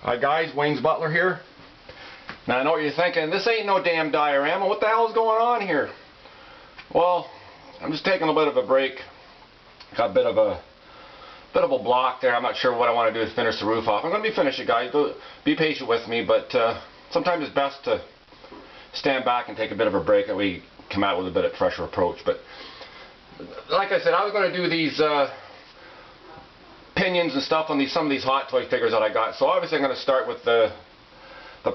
Hi guys, Wayne's Butler here. Now I know what you're thinking, this ain't no damn diorama, what the hell is going on here? Well, I'm just taking a bit of a break. Got a bit of a block there. I'm not sure what I want to do to finish the roof off. I'm going to be finishing, guys. Be patient with me, but sometimes it's best to stand back and take a bit of a break and we come out with a bit of fresher approach. But like I said, I was going to do these pinions and stuff on some of these Hot Toy figures that I got. So obviously I'm going to start with the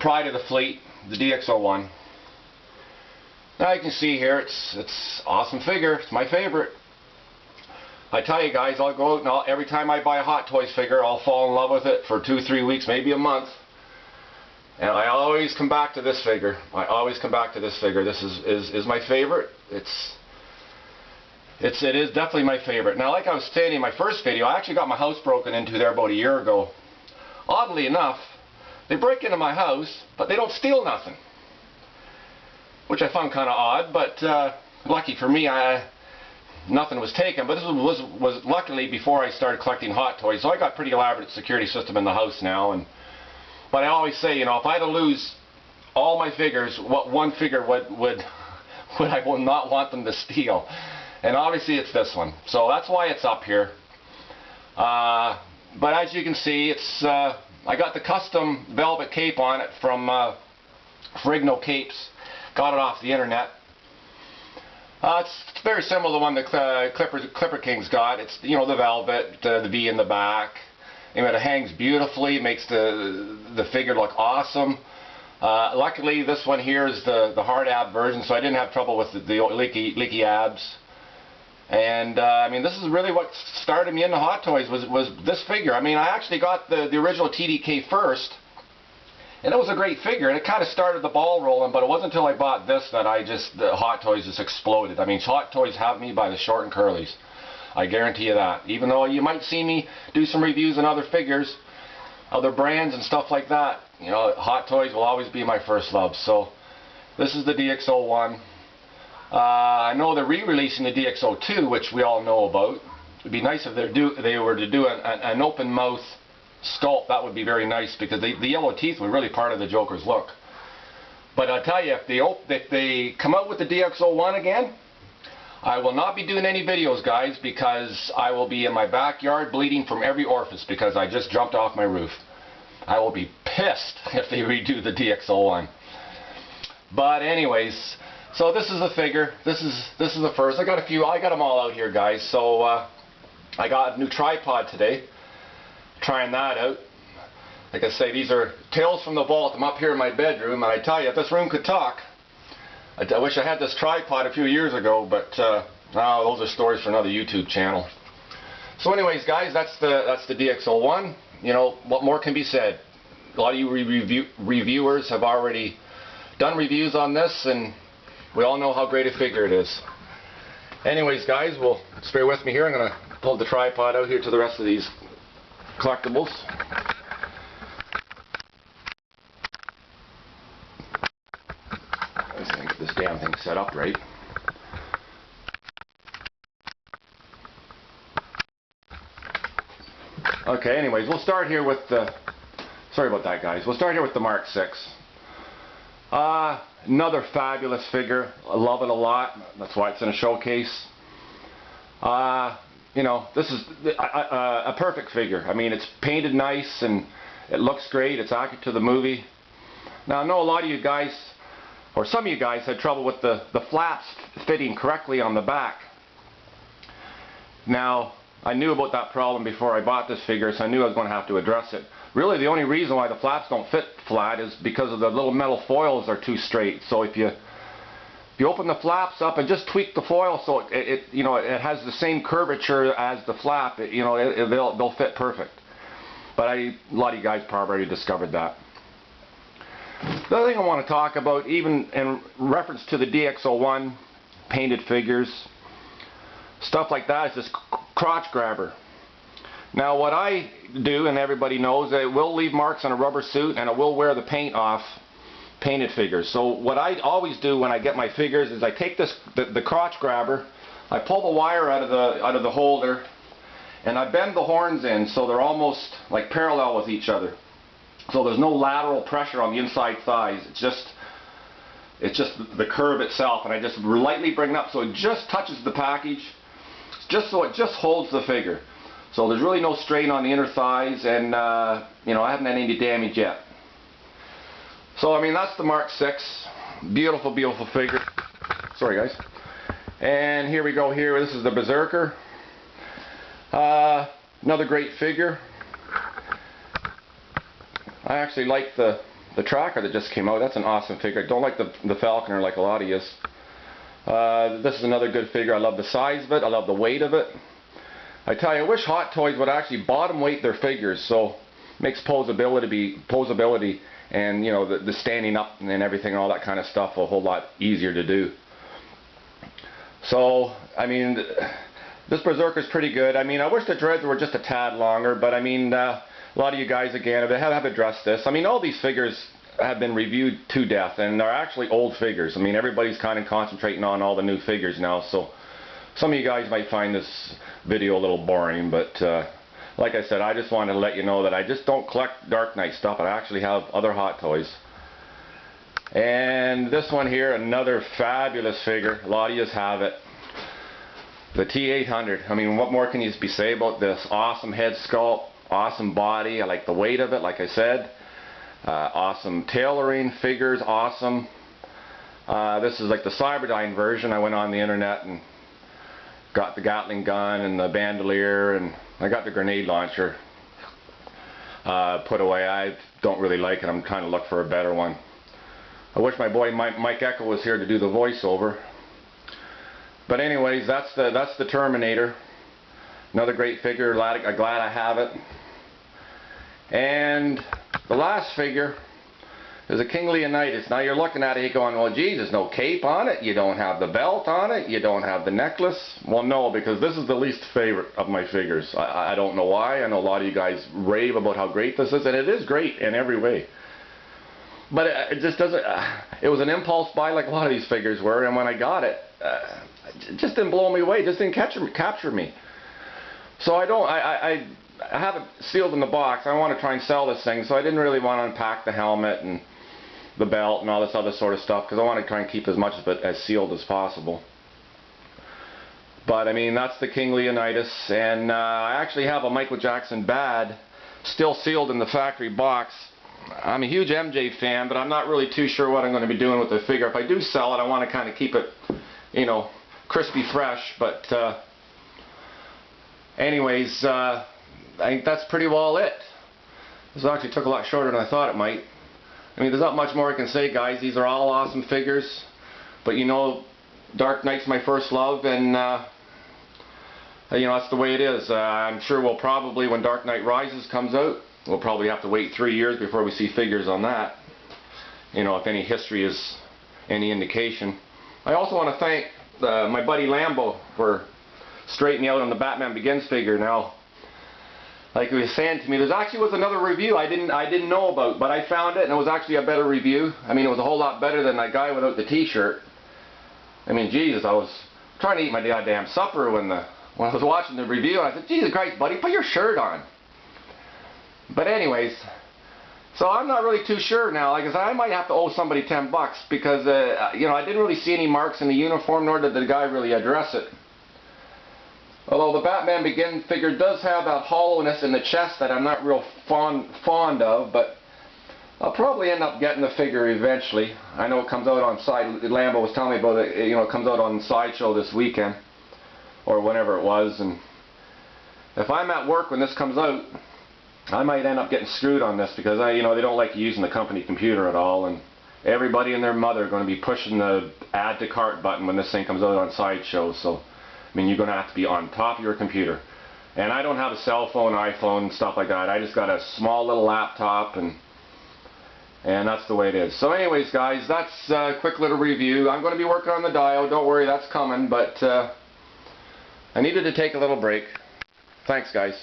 pride of the fleet, the Dx01. Now you can see here, it's awesome figure. It's my favorite. I tell you guys, I'll go out and every time I buy a Hot Toys figure, I'll fall in love with it for 2-3 weeks, maybe a month. And I always come back to this figure. I always come back to this figure. This is my favorite. It is definitely my favorite. Now, like I was saying in my first video, I actually got my house broken into there about a year ago. Oddly enough, they break into my house, but they don't steal nothing, which I found kind of odd. But lucky for me, nothing was taken. But this was luckily before I started collecting Hot Toys, so I got pretty elaborate security system in the house now. But I always say, you know, if I had to lose all my figures, what one figure would I will not want them to steal? And obviously it's this one. So that's why it's up here. But as you can see, it's I got the custom velvet cape on it from Frigno Capes. Got it off the internet. It's very similar to the one that Clipper King's got. It's, you know, the velvet, the V in the back. Anyway, it hangs beautifully. It makes the figure look awesome. Luckily, this one here is the hard ab version, so I didn't have trouble with the leaky abs. And I mean, this is really what started me into Hot Toys was this figure. I mean, I actually got the original TDK first, and it was a great figure, and it kind of started the ball rolling. But it wasn't until I bought this that the Hot Toys just exploded. I mean, Hot Toys have me by the short and curlies. I guarantee you that. Even though you might see me do some reviews on other figures, other brands and stuff like that, you know, Hot Toys will always be my first love. So this is the Dx01. I know they're re-releasing the Dx02, which we all know about. It would be nice if they were to do an open mouth sculpt. That would be very nice, because the yellow teeth were really part of the Joker's look. But I'll tell you, if they come out with the Dx01 again, I will not be doing any videos, guys, because I will be in my backyard bleeding from every orifice because I just jumped off my roof. I will be pissed if they redo the Dx01. But anyways, so this is the figure. This is the first. I got them all out here, guys. So I got a new tripod today. Trying that out. Like I say, these are Tales from the Vault. I'm up here in my bedroom, and I tell you, if this room could talk, I wish I had this tripod a few years ago, but those are stories for another YouTube channel. So anyways, guys, that's the Dx01. You know, what more can be said? A lot of you reviewers have already done reviews on this, and we all know how great a figure it is. Anyways, guys, well, just bear with me here. I'm going to pull the tripod out here to the rest of these collectibles. I just get this damn thing set up right. Okay, anyways, we'll start here with the... Sorry about that, guys. We'll start here with the Mark 6. Another fabulous figure. I love it a lot. That's why it's in a showcase. You know, this is a perfect figure. I mean, it's painted nice and it looks great. It's accurate to the movie. Now, I know a lot of you guys, or some of you guys, had trouble with the flaps fitting correctly on the back. Now, I knew about that problem before I bought this figure, so I knew I was going to have to address it. Really, the only reason why the flaps don't fit flat is because of the little metal foils are too straight. So if you open the flaps up and just tweak the foil so it has the same curvature as the flap, they'll fit perfect. But a lot of you guys probably already discovered that. The other thing I want to talk about, even in reference to the Dx01 painted figures, stuff like that, is this crotch grabber. Now what I do, and everybody knows, it will leave marks on a rubber suit and it will wear the paint off painted figures. So what I always do when I get my figures is I take the crotch grabber, I pull the wire out of the holder, and I bend the horns in so they're almost like parallel with each other. So there's no lateral pressure on the inside thighs. It's just the curve itself, and I just lightly bring it up so it just touches the package, just so it just holds the figure. So there's really no strain on the inner thighs, and you know, I haven't had any damage yet. So I mean, that's the Mark 6, beautiful, beautiful figure. Sorry guys. And here we go. Here, this is the Berserker. Another great figure. I actually like the tracker that just came out. That's an awesome figure. I don't like the Falconer like a lot of you. This is another good figure. I love the size of it. I love the weight of it. I tell you, I wish Hot Toys would actually bottom weight their figures, so makes posability and, you know, the standing up and everything and all that kind of stuff a whole lot easier to do. So I mean, this Berserker is pretty good. I mean, I wish the dreads were just a tad longer, but I mean, a lot of you guys, again, have addressed this. I mean, all these figures have been reviewed to death, and they're actually old figures. I mean, everybody's kind of concentrating on all the new figures now, so some of you guys might find this video a little boring, but like I said, I just wanted to let you know that I just don't collect Dark Knight stuff. I actually have other Hot Toys. And this one here, another fabulous figure. A lot of you have it. The T800. I mean, what more can you say about this? Awesome head sculpt, awesome body. I like the weight of it, like I said. Awesome tailoring, figures, awesome. This is like the Cyberdyne version. I went on the internet and got the Gatling gun and the bandolier, and I got the grenade launcher put away. I don't really like it. I'm trying to look for a better one. I wish my boy Mike Echo was here to do the voiceover. But anyways, that's the Terminator. Another great figure. I'm glad I have it. And the last figure is a King Leonidas. Now you're looking at it, you're going, well, geez, there's no cape on it. You don't have the belt on it. You don't have the necklace. Well, no, because this is the least favorite of my figures. I don't know why. I know a lot of you guys rave about how great this is, and it is great in every way. But it just doesn't, it was an impulse buy like a lot of these figures were, and when I got it, it just didn't blow me away. It just didn't capture me. So I have it sealed in the box. I want to try and sell this thing, so I didn't really want to unpack the helmet and the belt and all this other sort of stuff, because I want to try and keep as much of it as sealed as possible. But I mean, that's the King Leonidas, and I actually have a Michael Jackson Bad still sealed in the factory box. I'm a huge MJ fan, but I'm not really too sure what I'm going to be doing with the figure. If I do sell it, I want to kind of keep it, you know, crispy fresh. But anyways, I think that's pretty well it. This actually took a lot shorter than I thought it might. I mean, there's not much more I can say, guys. These are all awesome figures. But you know, Dark Knight's my first love, and you know, that's the way it is. I'm sure we'll probably, when Dark Knight Rises comes out, we'll probably have to wait 3 years before we see figures on that. You know, if any history is any indication. I also want to thank my buddy Lambo for straightening me out on the Batman Begins figure. Now, like he was saying to me, there actually was another review I didn't know about, but I found it, and it was actually a better review. I mean, it was a whole lot better than that guy without the T-shirt. I mean, Jesus, I was trying to eat my goddamn supper when I was watching the review, and I said, Jesus Christ, buddy, put your shirt on. But anyways, so I'm not really too sure now. Like I said, I might have to owe somebody $10 because you know, I didn't really see any marks in the uniform, nor did the guy really address it. Although the Batman Begins figure does have that hollowness in the chest that I'm not real fond of, but I'll probably end up getting the figure eventually. I know it comes out on Lambo was telling me about it. You know, it comes out on Sideshow this weekend, or whenever it was. And if I'm at work when this comes out, I might end up getting screwed on this, because you know, they don't like using the company computer at all, and everybody and their mother are going to be pushing the add to cart button when this thing comes out on Sideshow. So I mean, you're going to have to be on top of your computer. And I don't have a cell phone, iPhone, stuff like that. I just got a small little laptop, and that's the way it is. So anyways, guys, that's a quick little review. I'm going to be working on the dial. Don't worry, that's coming. But I needed to take a little break. Thanks, guys.